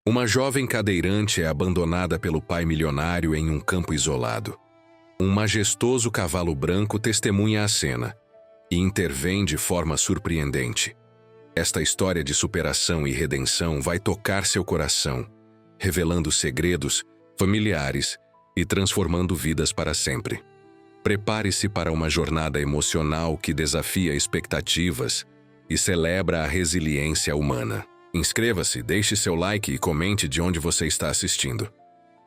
Uma jovem cadeirante é abandonada pelo pai milionário em um campo isolado. Um majestoso cavalo branco testemunha a cena e intervém de forma surpreendente. Esta história de superação e redenção vai tocar seu coração, revelando segredos familiares e transformando vidas para sempre. Prepare-se para uma jornada emocional que desafia expectativas e celebra a resiliência humana. Inscreva-se, deixe seu like e comente de onde você está assistindo.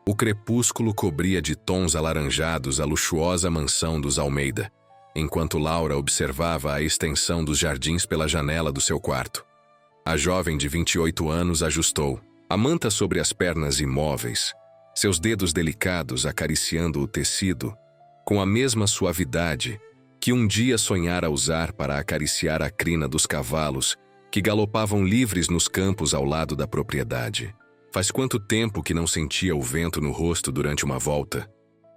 O crepúsculo cobria de tons alaranjados a luxuosa mansão dos Almeida, enquanto Laura observava a extensão dos jardins pela janela do seu quarto. A jovem de 28 anos ajustou a manta sobre as pernas imóveis, seus dedos delicados acariciando o tecido com a mesma suavidade que um dia sonhara usar para acariciar a crina dos cavalos que galopavam livres nos campos ao lado da propriedade. Faz quanto tempo que não sentia o vento no rosto durante uma volta?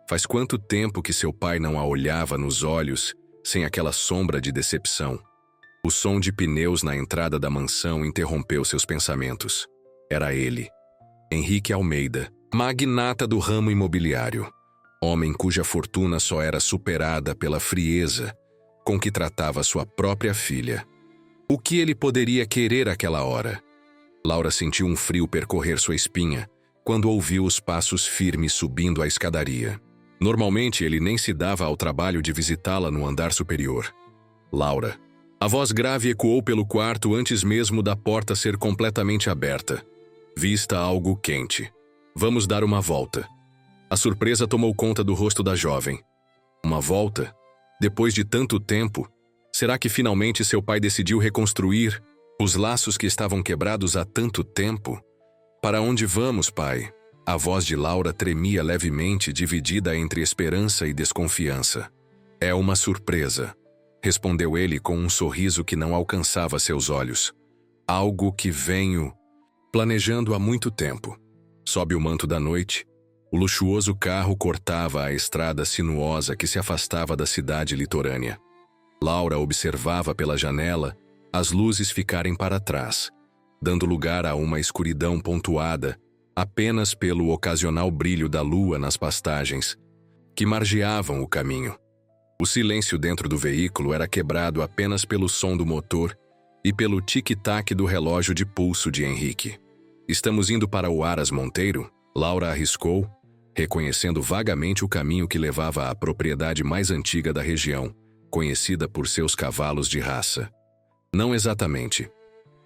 Faz quanto tempo que seu pai não a olhava nos olhos sem aquela sombra de decepção? O som de pneus na entrada da mansão interrompeu seus pensamentos. Era ele, Henrique Almeida, magnata do ramo imobiliário, homem cuja fortuna só era superada pela frieza com que tratava sua própria filha. O que ele poderia querer àquela hora? Laura sentiu um frio percorrer sua espinha quando ouviu os passos firmes subindo a escadaria. Normalmente ele nem se dava ao trabalho de visitá-la no andar superior. Laura. A voz grave ecoou pelo quarto antes mesmo da porta ser completamente aberta. Vista algo quente. Vamos dar uma volta. A surpresa tomou conta do rosto da jovem. Uma volta? Depois de tanto tempo, será que finalmente seu pai decidiu reconstruir os laços que estavam quebrados há tanto tempo? Para onde vamos, pai? A voz de Laura tremia levemente, dividida entre esperança e desconfiança. É uma surpresa, respondeu ele com um sorriso que não alcançava seus olhos. Algo que venho planejando há muito tempo. Sob o manto da noite, o luxuoso carro cortava a estrada sinuosa que se afastava da cidade litorânea. Laura observava pela janela as luzes ficarem para trás, dando lugar a uma escuridão pontuada apenas pelo ocasional brilho da lua nas pastagens que margeavam o caminho. O silêncio dentro do veículo era quebrado apenas pelo som do motor e pelo tic-tac do relógio de pulso de Henrique. Estamos indo para o Aras Monteiro? Laura arriscou, reconhecendo vagamente o caminho que levava à propriedade mais antiga da região, conhecida por seus cavalos de raça. Não exatamente.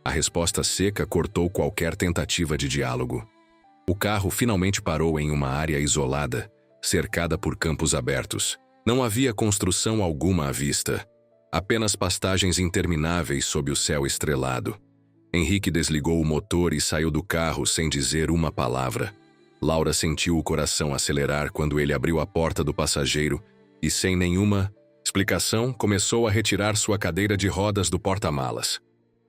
A resposta seca cortou qualquer tentativa de diálogo. O carro finalmente parou em uma área isolada, cercada por campos abertos. Não havia construção alguma à vista, apenas pastagens intermináveis sob o céu estrelado. Henrique desligou o motor e saiu do carro sem dizer uma palavra. Laura sentiu o coração acelerar quando ele abriu a porta do passageiro e, sem nenhuma explicação, começou a retirar sua cadeira de rodas do porta-malas.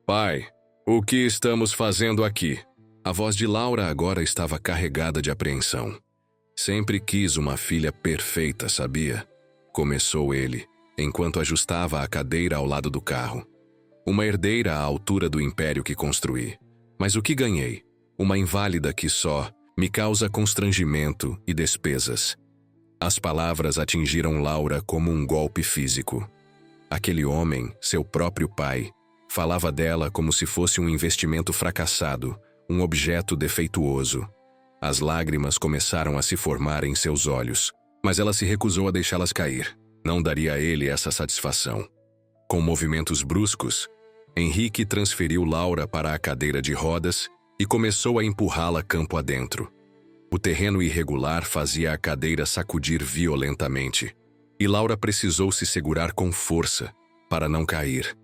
Pai, o que estamos fazendo aqui? A voz de Laura agora estava carregada de apreensão. Sempre quis uma filha perfeita, sabia? Começou ele, enquanto ajustava a cadeira ao lado do carro. Uma herdeira à altura do império que construí. Mas o que ganhei? Uma inválida que só me causa constrangimento e despesas. As palavras atingiram Laura como um golpe físico. Aquele homem, seu próprio pai, falava dela como se fosse um investimento fracassado, um objeto defeituoso. As lágrimas começaram a se formar em seus olhos, mas ela se recusou a deixá-las cair. Não daria a ele essa satisfação. Com movimentos bruscos, Henrique transferiu Laura para a cadeira de rodas e começou a empurrá-la campo adentro. O terreno irregular fazia a cadeira sacudir violentamente, e Laura precisou se segurar com força para não cair.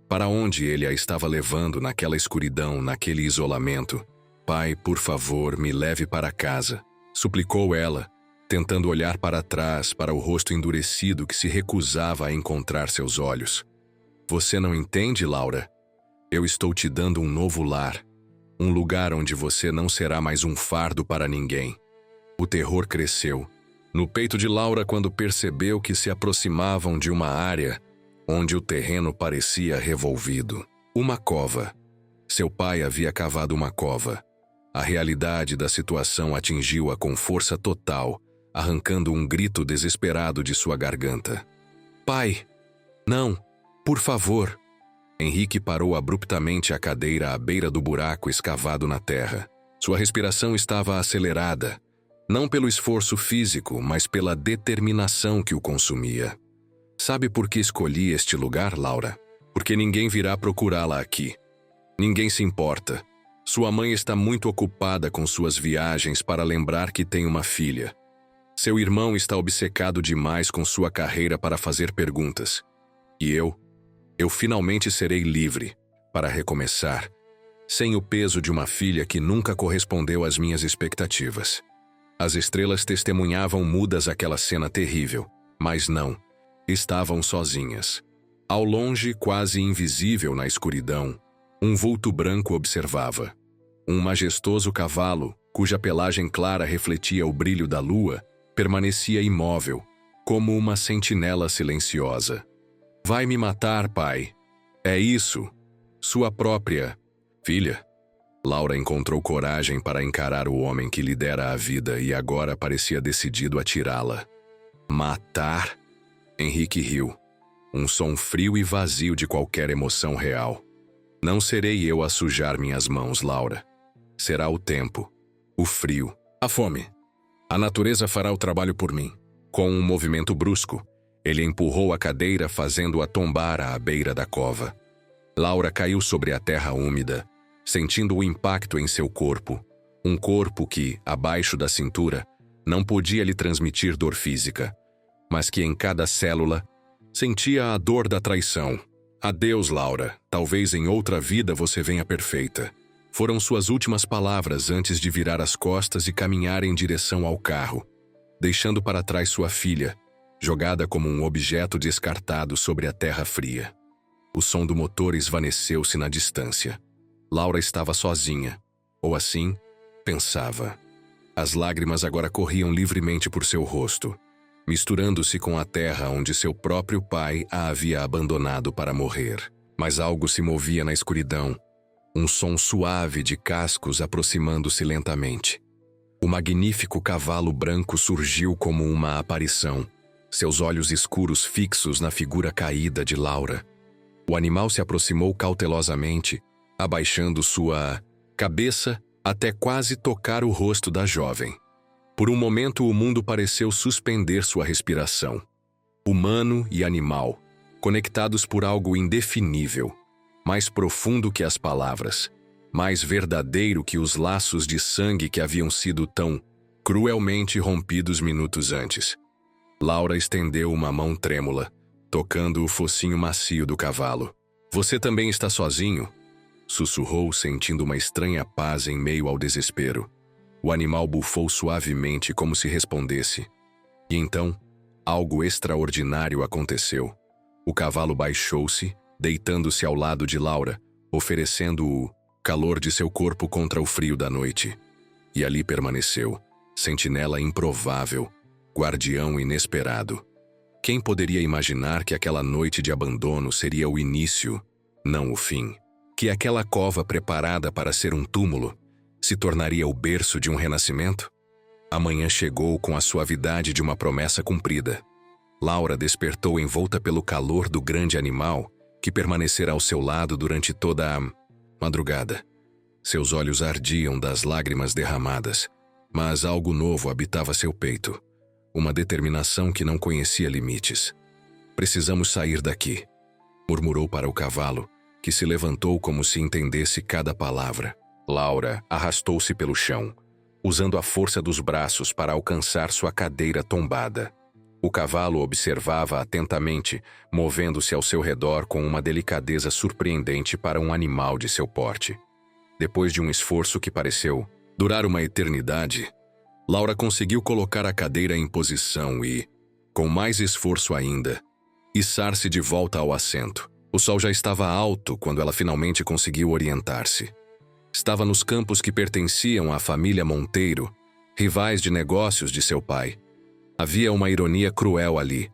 Para onde ele a estava levando naquela escuridão, naquele isolamento? Pai, por favor, me leve para casa, suplicou ela, tentando olhar para trás para o rosto endurecido que se recusava a encontrar seus olhos. Você não entende, Laura? Eu estou te dando um novo lar. Um lugar onde você não será mais um fardo para ninguém. O terror cresceu no peito de Laura quando percebeu que se aproximavam de uma área onde o terreno parecia revolvido. Uma cova. Seu pai havia cavado uma cova. A realidade da situação atingiu-a com força total, arrancando um grito desesperado de sua garganta. Pai! Não! Por favor! Henrique parou abruptamente a cadeira à beira do buraco escavado na terra. Sua respiração estava acelerada, não pelo esforço físico, mas pela determinação que o consumia. Sabe por que escolhi este lugar, Laura? Porque ninguém virá procurá-la aqui. Ninguém se importa. Sua mãe está muito ocupada com suas viagens para lembrar que tem uma filha. Seu irmão está obcecado demais com sua carreira para fazer perguntas. E eu finalmente serei livre para recomeçar, sem o peso de uma filha que nunca correspondeu às minhas expectativas. As estrelas testemunhavam mudas aquela cena terrível, mas não, estavam sozinhas. Ao longe, quase invisível na escuridão, um vulto branco observava. Um majestoso cavalo, cuja pelagem clara refletia o brilho da lua, permanecia imóvel, como uma sentinela silenciosa. Vai me matar, pai. É isso. Sua própria filha. Laura encontrou coragem para encarar o homem que lhe dera a vida e agora parecia decidido a tirá-la. Matar? Henrique riu. Um som frio e vazio de qualquer emoção real. Não serei eu a sujar minhas mãos, Laura. Será o tempo, o frio, a fome. A natureza fará o trabalho por mim. Com um movimento brusco, ele empurrou a cadeira, fazendo-a tombar à beira da cova. Laura caiu sobre a terra úmida, sentindo o impacto em seu corpo. Um corpo que, abaixo da cintura, não podia lhe transmitir dor física, mas que em cada célula sentia a dor da traição. Adeus, Laura. Talvez em outra vida você venha perfeita. Foram suas últimas palavras antes de virar as costas e caminhar em direção ao carro, deixando para trás sua filha, jogada como um objeto descartado sobre a terra fria. O som do motor esvaneceu-se na distância. Laura estava sozinha, ou assim, pensava. As lágrimas agora corriam livremente por seu rosto, misturando-se com a terra onde seu próprio pai a havia abandonado para morrer. Mas algo se movia na escuridão, um som suave de cascos aproximando-se lentamente. O magnífico cavalo branco surgiu como uma aparição, seus olhos escuros fixos na figura caída de Laura. O animal se aproximou cautelosamente, abaixando sua cabeça até quase tocar o rosto da jovem. Por um momento o mundo pareceu suspender sua respiração. Humano e animal, conectados por algo indefinível, mais profundo que as palavras, mais verdadeiro que os laços de sangue que haviam sido tão cruelmente rompidos minutos antes. Laura estendeu uma mão trêmula, tocando o focinho macio do cavalo. Você também está sozinho? Sussurrou, sentindo uma estranha paz em meio ao desespero. O animal bufou suavemente como se respondesse. E então, algo extraordinário aconteceu. O cavalo baixou-se, deitando-se ao lado de Laura, oferecendo o calor de seu corpo contra o frio da noite. E ali permaneceu, sentinela improvável, guardião inesperado. Quem poderia imaginar que aquela noite de abandono seria o início, não o fim? Que aquela cova preparada para ser um túmulo se tornaria o berço de um renascimento? A manhã chegou com a suavidade de uma promessa cumprida. Laura despertou envolta pelo calor do grande animal que permanecera ao seu lado durante toda a madrugada. Seus olhos ardiam das lágrimas derramadas, mas algo novo habitava seu peito, uma determinação que não conhecia limites. Precisamos sair daqui, murmurou para o cavalo, que se levantou como se entendesse cada palavra. Laura arrastou-se pelo chão, usando a força dos braços para alcançar sua cadeira tombada. O cavalo observava atentamente, movendo-se ao seu redor com uma delicadeza surpreendente para um animal de seu porte. Depois de um esforço que pareceu durar uma eternidade, Laura conseguiu colocar a cadeira em posição e, com mais esforço ainda, içar-se de volta ao assento. O sol já estava alto quando ela finalmente conseguiu orientar-se. Estava nos campos que pertenciam à família Monteiro, rivais de negócios de seu pai. Havia uma ironia cruel ali.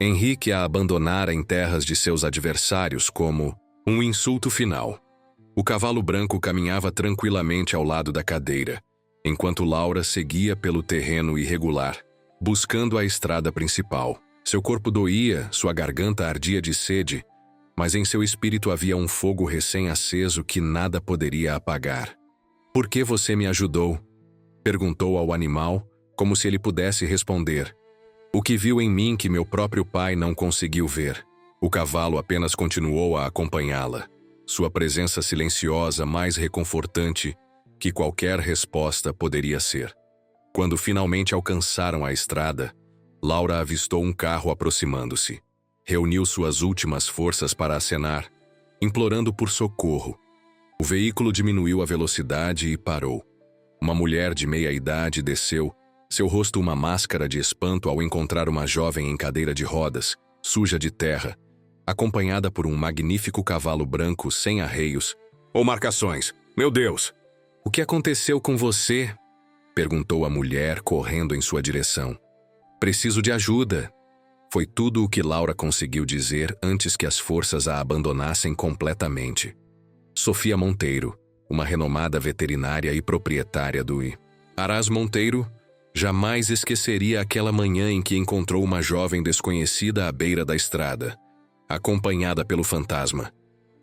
Henrique a abandonara em terras de seus adversários como um insulto final. O cavalo branco caminhava tranquilamente ao lado da cadeira, enquanto Laura seguia pelo terreno irregular, buscando a estrada principal. Seu corpo doía, sua garganta ardia de sede, mas em seu espírito havia um fogo recém-aceso que nada poderia apagar. "Por que você me ajudou?" perguntou ao animal, como se ele pudesse responder. "O que viu em mim que meu próprio pai não conseguiu ver?" O cavalo apenas continuou a acompanhá-la, sua presença silenciosa mais reconfortante que qualquer resposta poderia ser. Quando finalmente alcançaram a estrada, Laura avistou um carro aproximando-se. Reuniu suas últimas forças para acenar, implorando por socorro. O veículo diminuiu a velocidade e parou. Uma mulher de meia-idade desceu, seu rosto uma máscara de espanto ao encontrar uma jovem em cadeira de rodas, suja de terra, acompanhada por um magnífico cavalo branco sem arreios ou marcações. "Meu Deus! O que aconteceu com você?" perguntou a mulher, correndo em sua direção. "Preciso de ajuda." Foi tudo o que Laura conseguiu dizer antes que as forças a abandonassem completamente. Sofia Monteiro, uma renomada veterinária e proprietária do Haras Monteiro, jamais esqueceria aquela manhã em que encontrou uma jovem desconhecida à beira da estrada, acompanhada pelo fantasma,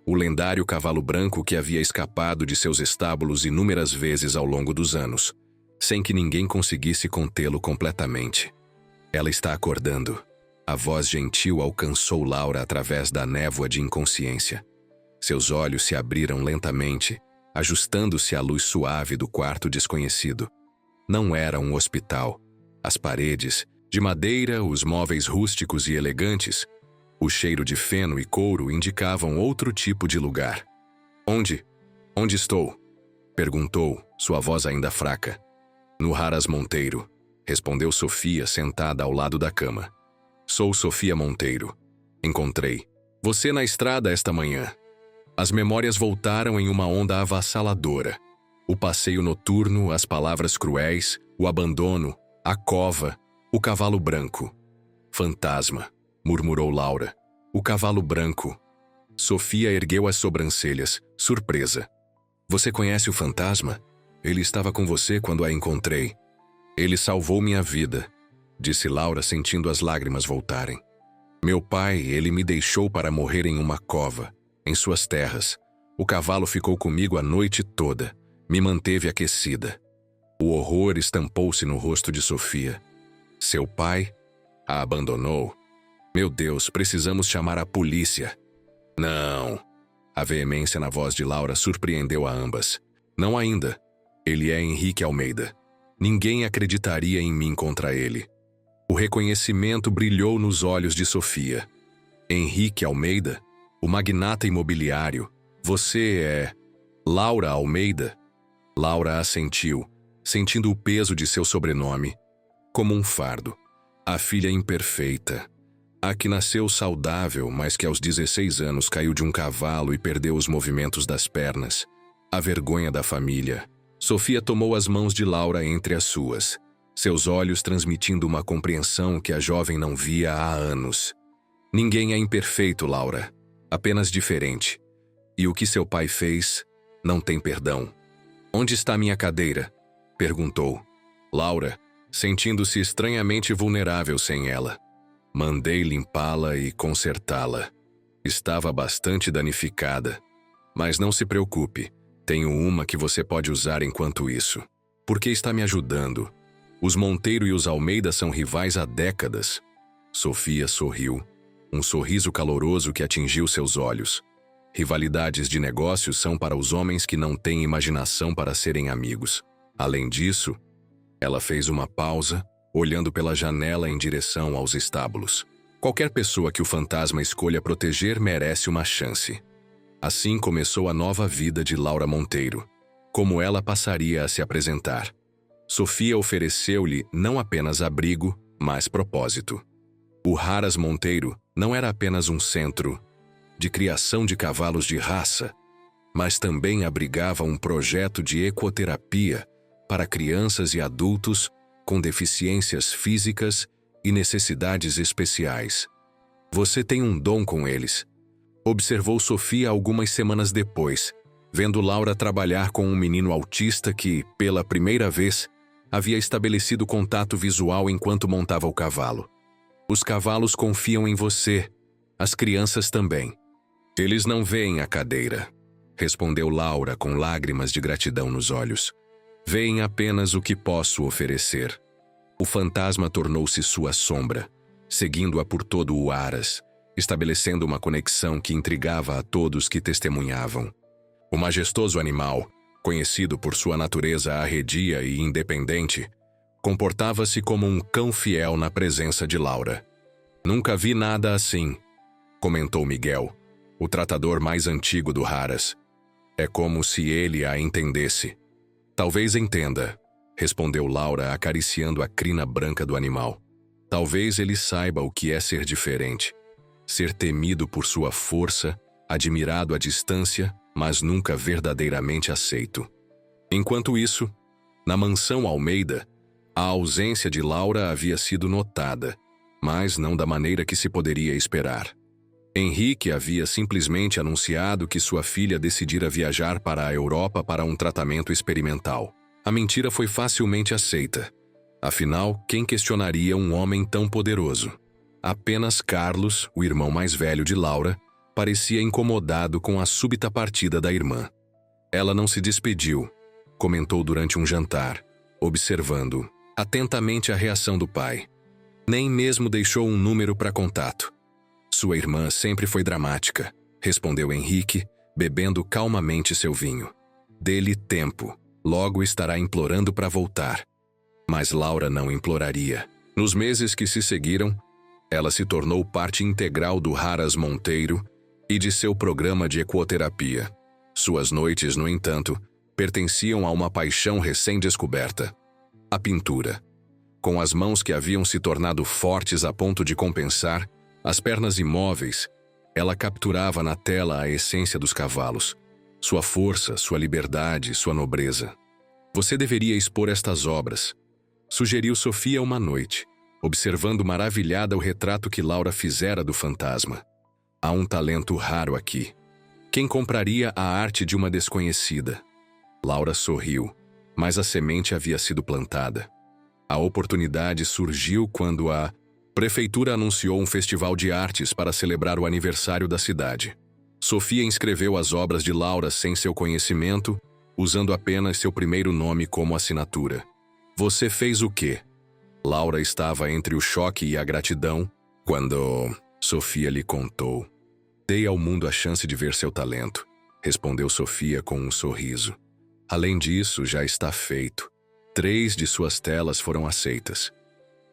o lendário cavalo branco que havia escapado de seus estábulos inúmeras vezes ao longo dos anos, sem que ninguém conseguisse contê-lo completamente. "Ela está acordando." A voz gentil alcançou Laura através da névoa de inconsciência. Seus olhos se abriram lentamente, ajustando-se à luz suave do quarto desconhecido. Não era um hospital. As paredes, de madeira, os móveis rústicos e elegantes, o cheiro de feno e couro indicavam outro tipo de lugar. Onde estou?" perguntou, sua voz ainda fraca. "No Haras Monteiro", respondeu Sofia sentada ao lado da cama. "Sou Sofia Monteiro. Encontrei você na estrada esta manhã." As memórias voltaram em uma onda avassaladora. O passeio noturno, as palavras cruéis, o abandono, a cova, o cavalo branco. "Fantasma", murmurou Laura. "O cavalo branco." Sofia ergueu as sobrancelhas, surpresa. "Você conhece o fantasma? Ele estava com você quando a encontrei." "Ele salvou minha vida", disse Laura, sentindo as lágrimas voltarem. "Meu pai, ele me deixou para morrer em uma cova, em suas terras. O cavalo ficou comigo a noite toda, me manteve aquecida." O horror estampou-se no rosto de Sofia. "Seu pai a abandonou? Meu Deus, precisamos chamar a polícia." "Não." A veemência na voz de Laura surpreendeu a ambas. "Não ainda. Ele é Henrique Almeida. Ninguém acreditaria em mim contra ele." O reconhecimento brilhou nos olhos de Sofia. "Henrique Almeida? O magnata imobiliário? Você é Laura Almeida?" Laura assentiu, sentindo o peso de seu sobrenome, como um fardo. A filha imperfeita. A que nasceu saudável, mas que aos 16 anos caiu de um cavalo e perdeu os movimentos das pernas. A vergonha da família. Sofia tomou as mãos de Laura entre as suas, seus olhos transmitindo uma compreensão que a jovem não via há anos. "Ninguém é imperfeito, Laura. Apenas diferente. E o que seu pai fez não tem perdão." "Onde está minha cadeira?" perguntou. Laura, sentindo-se estranhamente vulnerável sem ela. "Mandei limpá-la e consertá-la. Estava bastante danificada. Mas não se preocupe, tenho uma que você pode usar enquanto isso. Porque está me ajudando. Os Monteiro e os Almeida são rivais há décadas." Sofia sorriu, um sorriso caloroso que atingiu seus olhos. Rivalidades de negócios são para os homens que não têm imaginação para serem amigos. Além disso, ela fez uma pausa, olhando pela janela em direção aos estábulos. Qualquer pessoa que o fantasma escolha proteger merece uma chance. Assim começou a nova vida de Laura Monteiro. Como ela passaria a se apresentar? Sofia ofereceu-lhe não apenas abrigo, mas propósito. O Haras Monteiro não era apenas um centro de criação de cavalos de raça, mas também abrigava um projeto de ecoterapia para crianças e adultos com deficiências físicas e necessidades especiais. "Você tem um dom com eles", observou Sofia algumas semanas depois, vendo Laura trabalhar com um menino autista que, pela primeira vez, havia estabelecido contato visual enquanto montava o cavalo. Os cavalos confiam em você, as crianças também. Eles não veem a cadeira, respondeu Laura com lágrimas de gratidão nos olhos. Veem apenas o que posso oferecer. O fantasma tornou-se sua sombra, seguindo-a por todo o Aras, estabelecendo uma conexão que intrigava a todos que testemunhavam. O majestoso animal, conhecido por sua natureza arredia e independente, comportava-se como um cão fiel na presença de Laura. Nunca vi nada assim, comentou Miguel, o tratador mais antigo do Haras. É como se ele a entendesse. Talvez entenda, respondeu Laura acariciando a crina branca do animal. Talvez ele saiba o que é ser diferente. Ser temido por sua força, admirado à distância, mas nunca verdadeiramente aceito. Enquanto isso, na mansão Almeida, a ausência de Laura havia sido notada, mas não da maneira que se poderia esperar. Henrique havia simplesmente anunciado que sua filha decidira viajar para a Europa para um tratamento experimental. A mentira foi facilmente aceita. Afinal, quem questionaria um homem tão poderoso? Apenas Carlos, o irmão mais velho de Laura, parecia incomodado com a súbita partida da irmã. Ela não se despediu, comentou durante um jantar, observando atentamente a reação do pai. Nem mesmo deixou um número para contato. Sua irmã sempre foi dramática, respondeu Henrique, bebendo calmamente seu vinho. Dê-lhe tempo, logo estará implorando para voltar. Mas Laura não imploraria. Nos meses que se seguiram, ela se tornou parte integral do Haras Monteiro e de seu programa de ecoterapia. Suas noites, no entanto, pertenciam a uma paixão recém-descoberta: a pintura. Com as mãos que haviam se tornado fortes a ponto de compensar, as pernas imóveis, ela capturava na tela a essência dos cavalos, sua força, sua liberdade, sua nobreza. Você deveria expor estas obras, sugeriu Sofia uma noite, observando maravilhada o retrato que Laura fizera do fantasma. Há um talento raro aqui. Quem compraria a arte de uma desconhecida? Laura sorriu, mas a semente havia sido plantada. A oportunidade surgiu quando a prefeitura anunciou um festival de artes para celebrar o aniversário da cidade. Sofia inscreveu as obras de Laura sem seu conhecimento, usando apenas seu primeiro nome como assinatura. Você fez o quê? Laura estava entre o choque e a gratidão quando Sofia lhe contou. Dei ao mundo a chance de ver seu talento, respondeu Sofia com um sorriso. Além disso, já está feito. 3 de suas telas foram aceitas.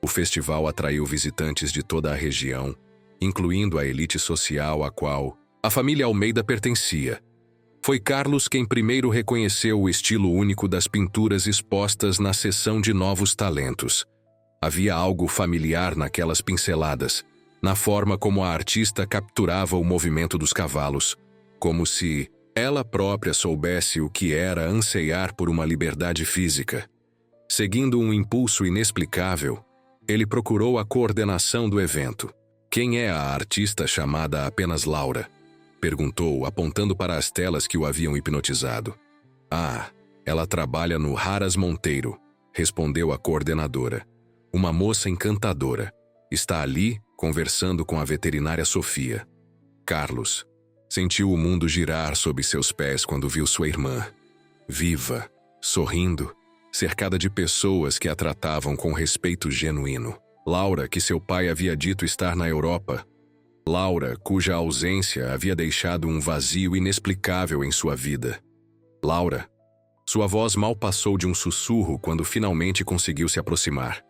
O festival atraiu visitantes de toda a região, incluindo a elite social a qual a família Almeida pertencia. Foi Carlos quem primeiro reconheceu o estilo único das pinturas expostas na seção de novos talentos. Havia algo familiar naquelas pinceladas, na forma como a artista capturava o movimento dos cavalos, como se ela própria soubesse o que era anseiar por uma liberdade física. Seguindo um impulso inexplicável, ele procurou a coordenação do evento. Quem é a artista chamada apenas Laura? Perguntou, apontando para as telas que o haviam hipnotizado. Ah, ela trabalha no Haras Monteiro, respondeu a coordenadora. Uma moça encantadora. Está ali, conversando com a veterinária Sofia. Carlos sentiu o mundo girar sob seus pés quando viu sua irmã, viva, sorrindo, cercada de pessoas que a tratavam com respeito genuíno. Laura, que seu pai havia dito estar na Europa. Laura, cuja ausência havia deixado um vazio inexplicável em sua vida. Laura. Sua voz mal passou de um sussurro quando finalmente conseguiu se aproximar.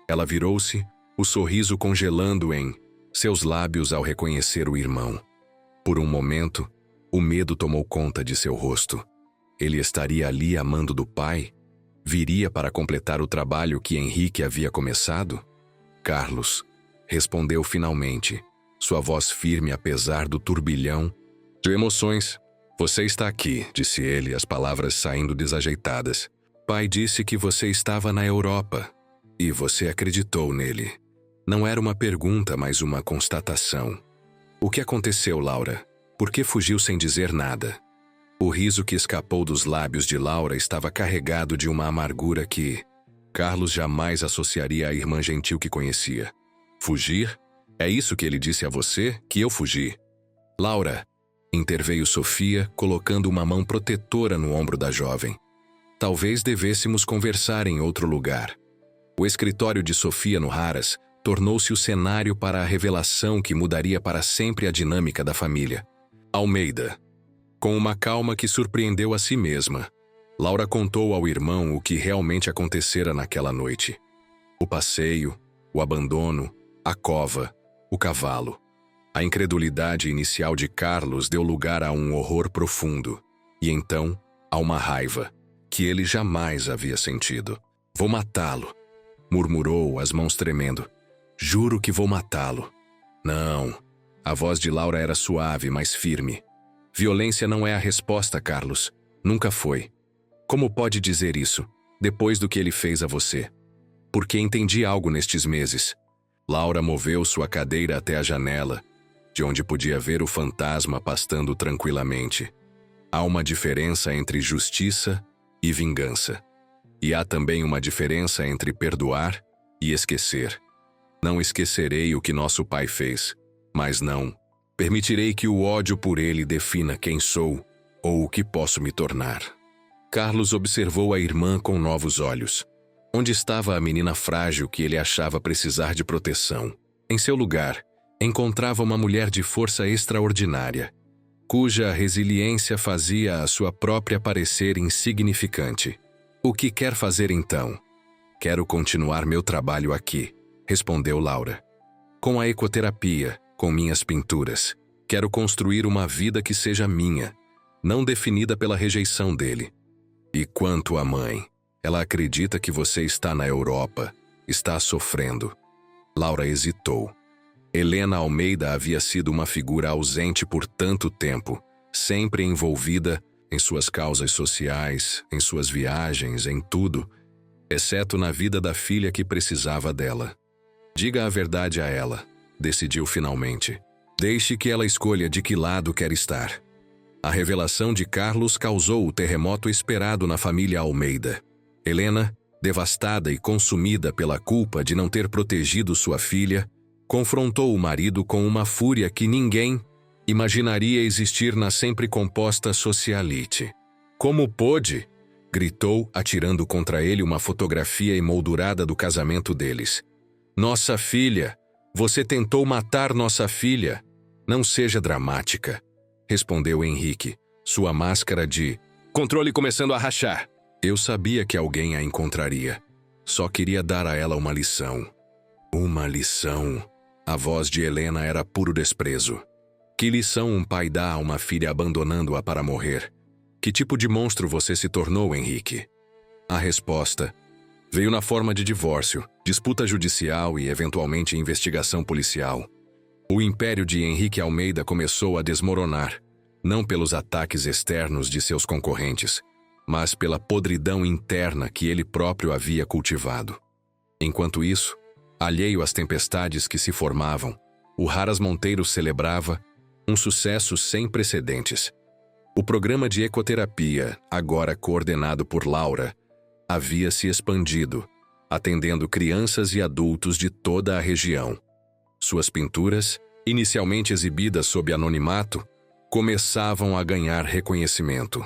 Ela virou-se, o sorriso congelando em seus lábios ao reconhecer o irmão. Por um momento, o medo tomou conta de seu rosto. Ele estaria ali amando do pai? Viria para completar o trabalho que Henrique havia começado? Carlos, respondeu finalmente, sua voz firme apesar do turbilhão de emoções. Você está aqui, disse ele, as palavras saindo desajeitadas. Pai disse que você estava na Europa. E você acreditou nele. Não era uma pergunta, mas uma constatação. O que aconteceu, Laura? Por que fugiu sem dizer nada? O riso que escapou dos lábios de Laura estava carregado de uma amargura que Carlos jamais associaria à irmã gentil que conhecia. Fugir? É isso que ele disse a você? Que eu fugi? Laura, interveio Sofia, colocando uma mão protetora no ombro da jovem. Talvez devêssemos conversar em outro lugar. O escritório de Sofia no Harrah's tornou-se o cenário para a revelação que mudaria para sempre a dinâmica da família. Almeida. Com uma calma que surpreendeu a si mesma, Laura contou ao irmão o que realmente acontecera naquela noite. O passeio, o abandono, a cova, o cavalo. A incredulidade inicial de Carlos deu lugar a um horror profundo, e então a uma raiva, que ele jamais havia sentido. Vou matá-lo, murmurou, as mãos tremendo. Juro que vou matá-lo. Não. A voz de Laura era suave, mas firme. Violência não é a resposta, Carlos. Nunca foi. Como pode dizer isso, depois do que ele fez a você? Porque entendi algo nestes meses. Laura moveu sua cadeira até a janela, de onde podia ver o fantasma pastando tranquilamente. Há uma diferença entre justiça e vingança. E há também uma diferença entre perdoar e esquecer. Não esquecerei o que nosso pai fez, mas não permitirei que o ódio por ele defina quem sou ou o que posso me tornar. Carlos observou a irmã com novos olhos. Onde estava a menina frágil que ele achava precisar de proteção? Em seu lugar, encontrava uma mulher de força extraordinária, cuja resiliência fazia a sua própria parecer insignificante. O que quer fazer então? Quero continuar meu trabalho aqui, respondeu Laura. Com a ecoterapia, com minhas pinturas. Quero construir uma vida que seja minha, não definida pela rejeição dele. E quanto à mãe, ela acredita que você está na Europa, está sofrendo. Laura hesitou. Helena Almeida havia sido uma figura ausente por tanto tempo, sempre envolvida em suas causas sociais, em suas viagens, em tudo, exceto na vida da filha que precisava dela. Diga a verdade a ela, decidiu finalmente. Deixe que ela escolha de que lado quer estar. A revelação de Carlos causou o terremoto esperado na família Almeida. Helena, devastada e consumida pela culpa de não ter protegido sua filha, confrontou o marido com uma fúria que ninguém imaginaria existir na sempre composta socialite. Como pôde? Gritou, atirando contra ele uma fotografia emoldurada do casamento deles. Nossa filha! Você tentou matar nossa filha. Não seja dramática, respondeu Henrique, sua máscara de controle começando a rachar. Eu sabia que alguém a encontraria. Só queria dar a ela uma lição. Uma lição. A voz de Helena era puro desprezo. Que lição um pai dá a uma filha abandonando-a para morrer? Que tipo de monstro você se tornou, Henrique? A resposta veio na forma de divórcio, disputa judicial e, eventualmente, investigação policial. O império de Henrique Almeida começou a desmoronar, não pelos ataques externos de seus concorrentes, mas pela podridão interna que ele próprio havia cultivado. Enquanto isso, alheio às tempestades que se formavam, o Harrah's Monteiro celebrava um sucesso sem precedentes. O programa de ecoterapia, agora coordenado por Laura, havia se expandido, atendendo crianças e adultos de toda a região. Suas pinturas, inicialmente exibidas sob anonimato, começavam a ganhar reconhecimento.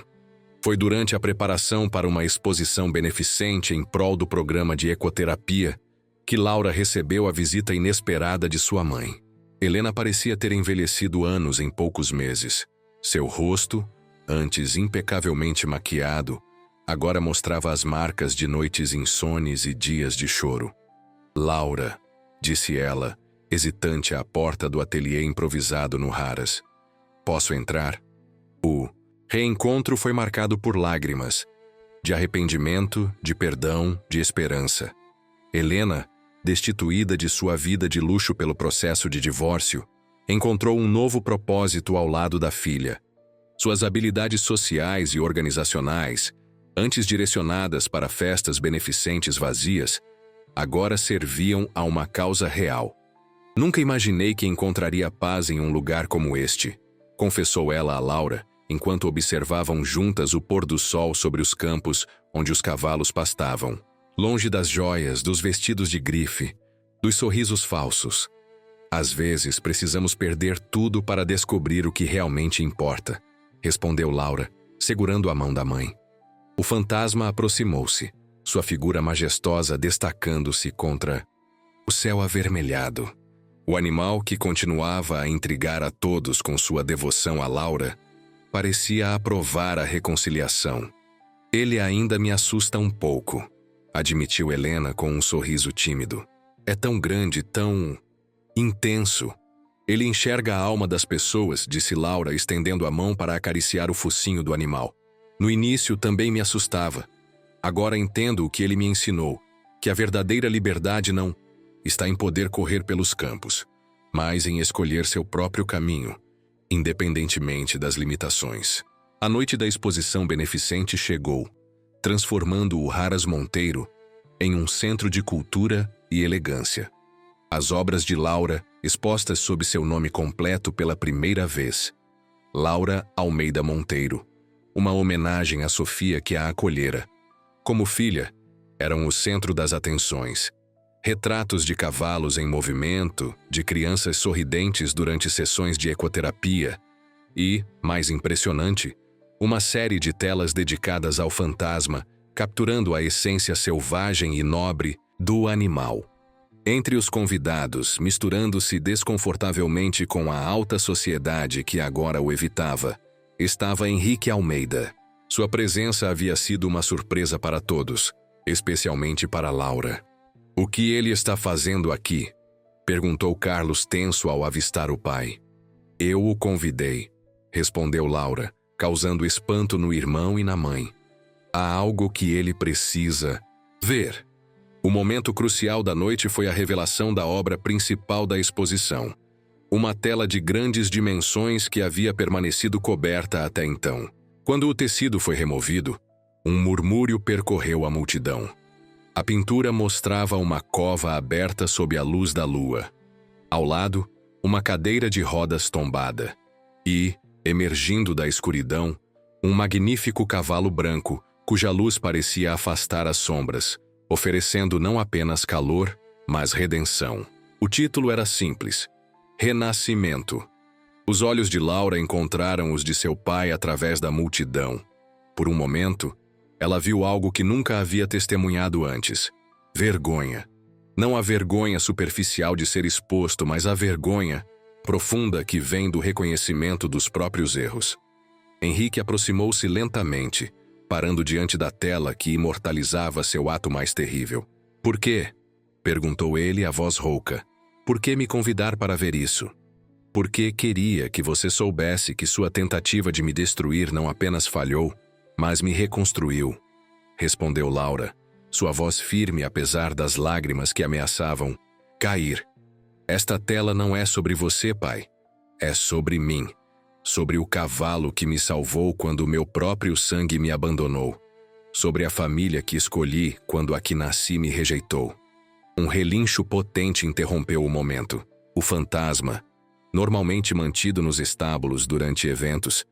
Foi durante a preparação para uma exposição beneficente em prol do programa de ecoterapia que Laura recebeu a visita inesperada de sua mãe. Helena parecia ter envelhecido anos em poucos meses. Seu rosto, antes impecavelmente maquiado, agora mostrava as marcas de noites insones e dias de choro. Laura, disse ela, hesitante à porta do ateliê improvisado no Harrah's. Posso entrar? O reencontro foi marcado por lágrimas, de arrependimento, de perdão, de esperança. Helena, destituída de sua vida de luxo pelo processo de divórcio, encontrou um novo propósito ao lado da filha. Suas habilidades sociais e organizacionais, antes direcionadas para festas beneficentes vazias, agora serviam a uma causa real. Nunca imaginei que encontraria paz em um lugar como este, confessou ela a Laura, enquanto observavam juntas o pôr do sol sobre os campos onde os cavalos pastavam, longe das joias, dos vestidos de grife, dos sorrisos falsos. Às vezes precisamos perder tudo para descobrir o que realmente importa, respondeu Laura, segurando a mão da mãe. O fantasma aproximou-se, sua figura majestosa destacando-se contra o céu avermelhado. O animal, que continuava a intrigar a todos com sua devoção a Laura, parecia aprovar a reconciliação. Ele ainda me assusta um pouco, admitiu Helena com um sorriso tímido. É tão grande, tão intenso. Ele enxerga a alma das pessoas, disse Laura, estendendo a mão para acariciar o focinho do animal. No início também me assustava. Agora entendo o que ele me ensinou, que a verdadeira liberdade não está em poder correr pelos campos, mas em escolher seu próprio caminho, independentemente das limitações. A noite da exposição beneficente chegou, transformando o Raras Monteiro em um centro de cultura e elegância. As obras de Laura, expostas sob seu nome completo pela primeira vez, Laura Almeida Monteiro, uma homenagem a Sofia que a acolhera. Como filha, eram o centro das atenções. Retratos de cavalos em movimento, de crianças sorridentes durante sessões de ecoterapia e, mais impressionante, uma série de telas dedicadas ao fantasma, capturando a essência selvagem e nobre do animal. Entre os convidados, misturando-se desconfortavelmente com a alta sociedade que agora o evitava, estava Henrique Almeida. Sua presença havia sido uma surpresa para todos, especialmente para Laura. O que ele está fazendo aqui? Perguntou Carlos tenso ao avistar o pai. Eu o convidei, respondeu Laura, causando espanto no irmão e na mãe. Há algo que ele precisa ver. O momento crucial da noite foi a revelação da obra principal da exposição. Uma tela de grandes dimensões que havia permanecido coberta até então. Quando o tecido foi removido, um murmúrio percorreu a multidão. A pintura mostrava uma cova aberta sob a luz da lua. Ao lado, uma cadeira de rodas tombada. E, emergindo da escuridão, um magnífico cavalo branco, cuja luz parecia afastar as sombras, oferecendo não apenas calor, mas redenção. O título era simples: Renascimento. Os olhos de Laura encontraram os de seu pai através da multidão. Por um momento, ela viu algo que nunca havia testemunhado antes: vergonha. Não a vergonha superficial de ser exposto, mas a vergonha profunda que vem do reconhecimento dos próprios erros. Henrique aproximou-se lentamente, parando diante da tela que imortalizava seu ato mais terrível. Por quê? Perguntou ele, a voz rouca. Por que me convidar para ver isso? Porque queria que você soubesse que sua tentativa de me destruir não apenas falhou, mas me reconstruiu, respondeu Laura, sua voz firme apesar das lágrimas que ameaçavam cair. Esta tela não é sobre você, pai. É sobre mim, sobre o cavalo que me salvou quando o meu próprio sangue me abandonou, sobre a família que escolhi quando a que nasci me rejeitou. Um relincho potente interrompeu o momento. O fantasma, normalmente mantido nos estábulos durante eventos,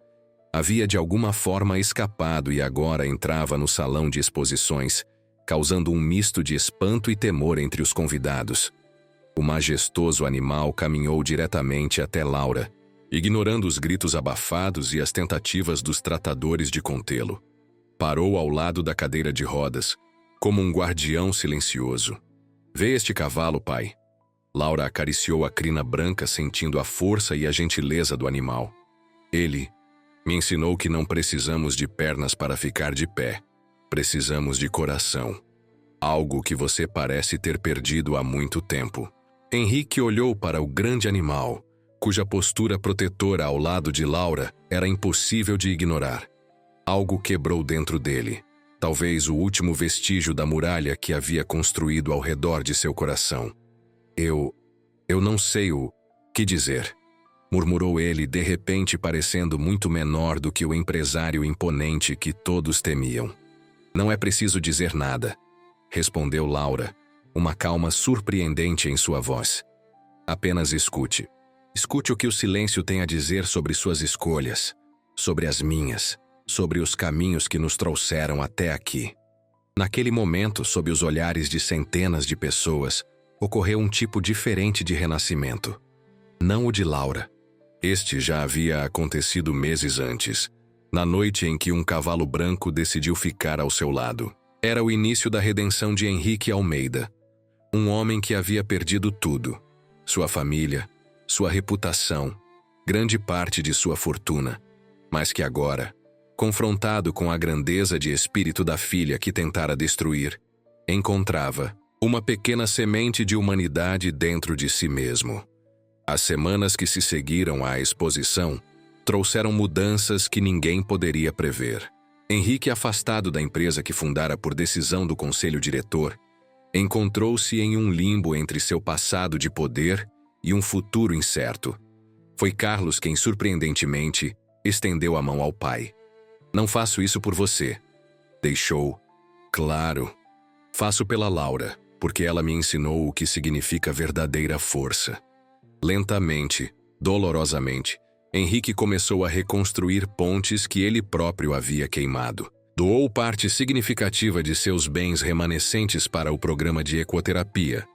havia de alguma forma escapado e agora entrava no salão de exposições, causando um misto de espanto e temor entre os convidados. O majestoso animal caminhou diretamente até Laura, ignorando os gritos abafados e as tentativas dos tratadores de contê-lo. Parou ao lado da cadeira de rodas, como um guardião silencioso. Vê este cavalo, pai. Laura acariciou a crina branca, sentindo a força e a gentileza do animal. Ele me ensinou que não precisamos de pernas para ficar de pé. Precisamos de coração. Algo que você parece ter perdido há muito tempo. Henrique olhou para o grande animal, cuja postura protetora ao lado de Laura era impossível de ignorar. Algo quebrou dentro dele, talvez o último vestígio da muralha que havia construído ao redor de seu coração. Eu não sei o que dizer, murmurou ele de repente, parecendo muito menor do que o empresário imponente que todos temiam. Não é preciso dizer nada, respondeu Laura, uma calma surpreendente em sua voz. Apenas escute. Escute o que o silêncio tem a dizer sobre suas escolhas, sobre as minhas, sobre os caminhos que nos trouxeram até aqui. Naquele momento, sob os olhares de centenas de pessoas, ocorreu um tipo diferente de renascimento. Não o de Laura. Este já havia acontecido meses antes, na noite em que um cavalo branco decidiu ficar ao seu lado. Era o início da redenção de Henrique Almeida, um homem que havia perdido tudo: sua família, sua reputação, grande parte de sua fortuna, mas que agora, confrontado com a grandeza de espírito da filha que tentara destruir, encontrava uma pequena semente de humanidade dentro de si mesmo. As semanas que se seguiram à exposição trouxeram mudanças que ninguém poderia prever. Henrique, afastado da empresa que fundara por decisão do conselho diretor, encontrou-se em um limbo entre seu passado de poder e um futuro incerto. Foi Carlos quem, surpreendentemente, estendeu a mão ao pai. Não faço isso por você. Deixou claro. Faço pela Laura, porque ela me ensinou o que significa verdadeira força. Lentamente, dolorosamente, Henrique começou a reconstruir pontes que ele próprio havia queimado. Doou parte significativa de seus bens remanescentes para o programa de ecoterapia,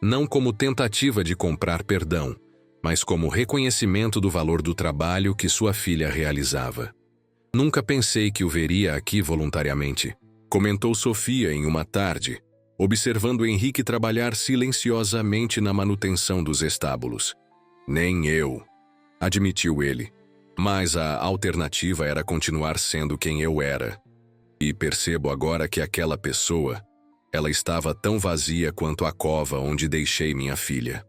não como tentativa de comprar perdão, mas como reconhecimento do valor do trabalho que sua filha realizava. Nunca pensei que o veria aqui voluntariamente, comentou Sofia em uma tarde, observando Henrique trabalhar silenciosamente na manutenção dos estábulos. Nem eu, admitiu ele, mas a alternativa era continuar sendo quem eu era. E percebo agora que aquela pessoa, ela estava tão vazia quanto a cova onde deixei minha filha.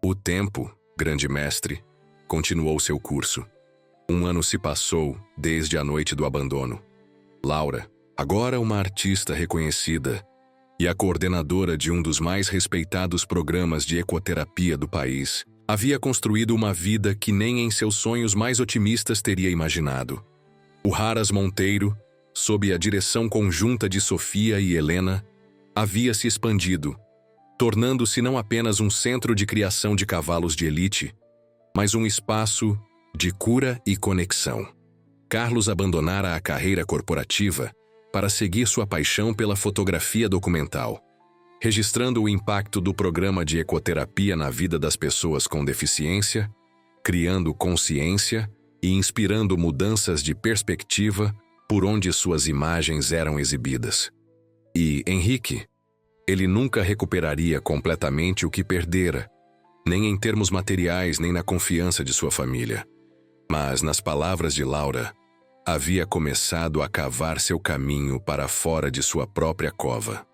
O tempo, grande mestre, continuou seu curso. 1 ano se passou desde a noite do abandono. Laura, agora uma artista reconhecida e a coordenadora de um dos mais respeitados programas de ecoterapia do país, havia construído uma vida que nem em seus sonhos mais otimistas teria imaginado. O Haras Monteiro, sob a direção conjunta de Sofia e Helena, havia se expandido, tornando-se não apenas um centro de criação de cavalos de elite, mas um espaço de cura e conexão. Carlos abandonara a carreira corporativa para seguir sua paixão pela fotografia documental, registrando o impacto do programa de ecoterapia na vida das pessoas com deficiência, criando consciência e inspirando mudanças de perspectiva por onde suas imagens eram exibidas. E Henrique, ele nunca recuperaria completamente o que perdera, nem em termos materiais nem na confiança de sua família. Mas, nas palavras de Laura, havia começado a cavar seu caminho para fora de sua própria cova.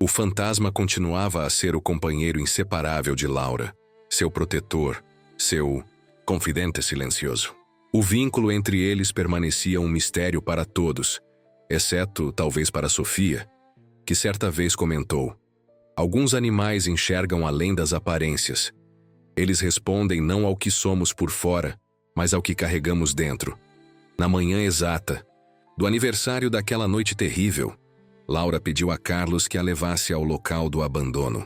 O fantasma continuava a ser o companheiro inseparável de Laura, seu protetor, seu confidente silencioso. O vínculo entre eles permanecia um mistério para todos, exceto talvez para Sofia, que certa vez comentou: alguns animais enxergam além das aparências. Eles respondem não ao que somos por fora, mas ao que carregamos dentro. Na manhã exata do aniversário daquela noite terrível, Laura pediu a Carlos que a levasse ao local do abandono.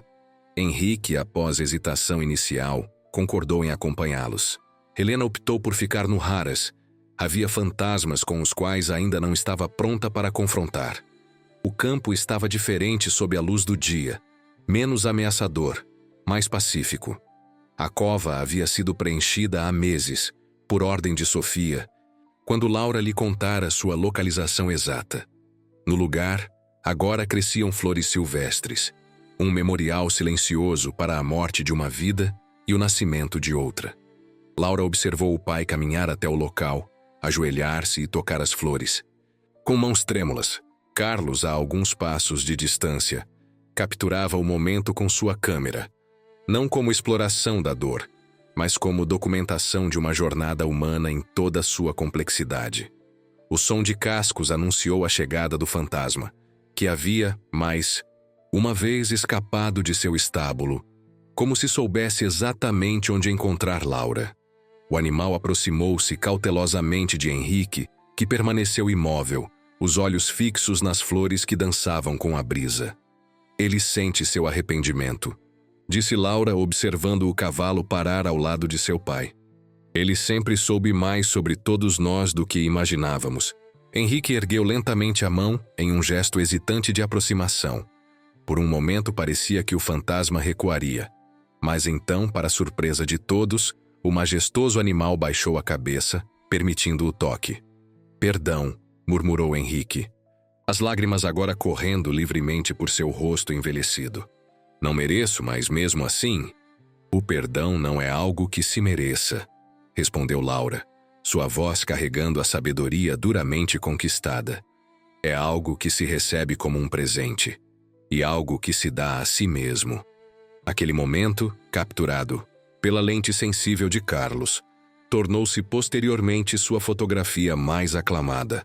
Henrique, após hesitação inicial, concordou em acompanhá-los. Helena optou por ficar no Haras. Havia fantasmas com os quais ainda não estava pronta para confrontar. O campo estava diferente sob a luz do dia, menos ameaçador, mais pacífico. A cova havia sido preenchida há meses, por ordem de Sofia, quando Laura lhe contara sua localização exata. No lugar, agora cresciam flores silvestres, um memorial silencioso para a morte de uma vida e o nascimento de outra. Laura observou o pai caminhar até o local, ajoelhar-se e tocar as flores. Com mãos trêmulas, Carlos, a alguns passos de distância, capturava o momento com sua câmera, não como exploração da dor, mas como documentação de uma jornada humana em toda sua complexidade. O som de cascos anunciou a chegada do fantasma, que havia, mais uma vez, escapado de seu estábulo, como se soubesse exatamente onde encontrar Laura. O animal aproximou-se cautelosamente de Henrique, que permaneceu imóvel, os olhos fixos nas flores que dançavam com a brisa. Ele sente seu arrependimento, disse Laura, observando o cavalo parar ao lado de seu pai. Ele sempre soube mais sobre todos nós do que imaginávamos. Henrique ergueu lentamente a mão em um gesto hesitante de aproximação. Por um momento parecia que o fantasma recuaria. Mas então, para surpresa de todos, o majestoso animal baixou a cabeça, permitindo o toque. Perdão, murmurou Henrique, as lágrimas agora correndo livremente por seu rosto envelhecido. Não mereço, mas mesmo assim... O perdão não é algo que se mereça, respondeu Laura, sua voz carregando a sabedoria duramente conquistada. É algo que se recebe como um presente, e algo que se dá a si mesmo. Aquele momento, capturado pela lente sensível de Carlos, tornou-se posteriormente sua fotografia mais aclamada.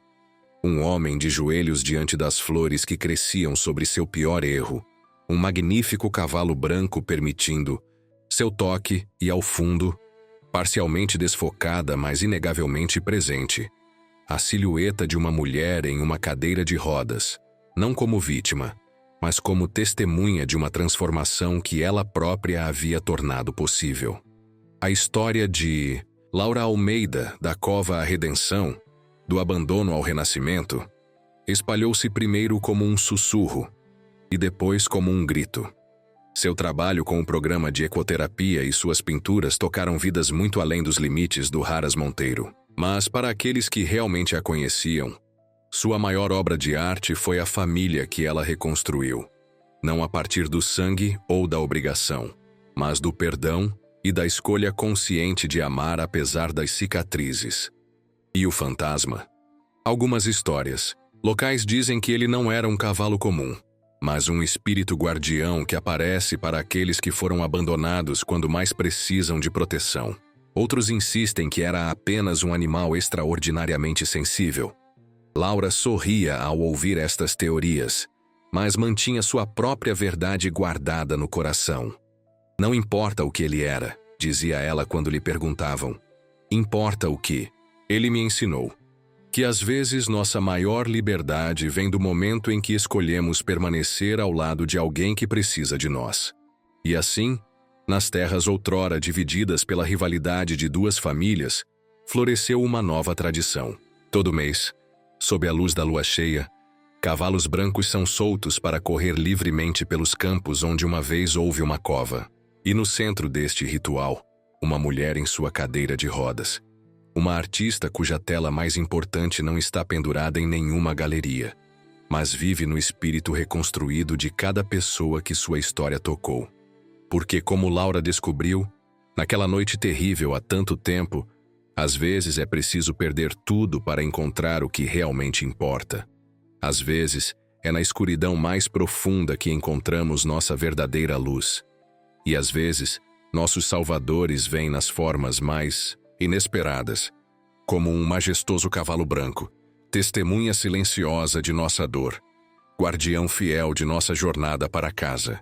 Um homem de joelhos diante das flores que cresciam sobre seu pior erro, um magnífico cavalo branco permitindo seu toque e, ao fundo, parcialmente desfocada, mas inegavelmente presente, a silhueta de uma mulher em uma cadeira de rodas, não como vítima, mas como testemunha de uma transformação que ela própria havia tornado possível. A história de Laura Almeida, da cova à redenção, do abandono ao renascimento, espalhou-se primeiro como um sussurro e depois como um grito. Seu trabalho com o programa de ecoterapia e suas pinturas tocaram vidas muito além dos limites do Raras Monteiro. Mas para aqueles que realmente a conheciam, sua maior obra de arte foi a família que ela reconstruiu. Não a partir do sangue ou da obrigação, mas do perdão e da escolha consciente de amar apesar das cicatrizes. E o fantasma? Algumas histórias locais dizem que ele não era um cavalo comum, mas um espírito guardião que aparece para aqueles que foram abandonados quando mais precisam de proteção. Outros insistem que era apenas um animal extraordinariamente sensível. Laura sorria ao ouvir estas teorias, mas mantinha sua própria verdade guardada no coração. Não importa o que ele era, dizia ela quando lhe perguntavam. Importa o que ele me ensinou. Que às vezes nossa maior liberdade vem do momento em que escolhemos permanecer ao lado de alguém que precisa de nós. E assim, nas terras outrora divididas pela rivalidade de duas famílias, floresceu uma nova tradição. Todo mês, sob a luz da lua cheia, cavalos brancos são soltos para correr livremente pelos campos onde uma vez houve uma cova. E no centro deste ritual, uma mulher em sua cadeira de rodas. Uma artista cuja tela mais importante não está pendurada em nenhuma galeria, mas vive no espírito reconstruído de cada pessoa que sua história tocou. Porque, como Laura descobriu, naquela noite terrível há tanto tempo, às vezes é preciso perder tudo para encontrar o que realmente importa. Às vezes, é na escuridão mais profunda que encontramos nossa verdadeira luz. E às vezes, nossos salvadores vêm nas formas mais inesperadas, como um majestoso cavalo branco, testemunha silenciosa de nossa dor, guardião fiel de nossa jornada para casa.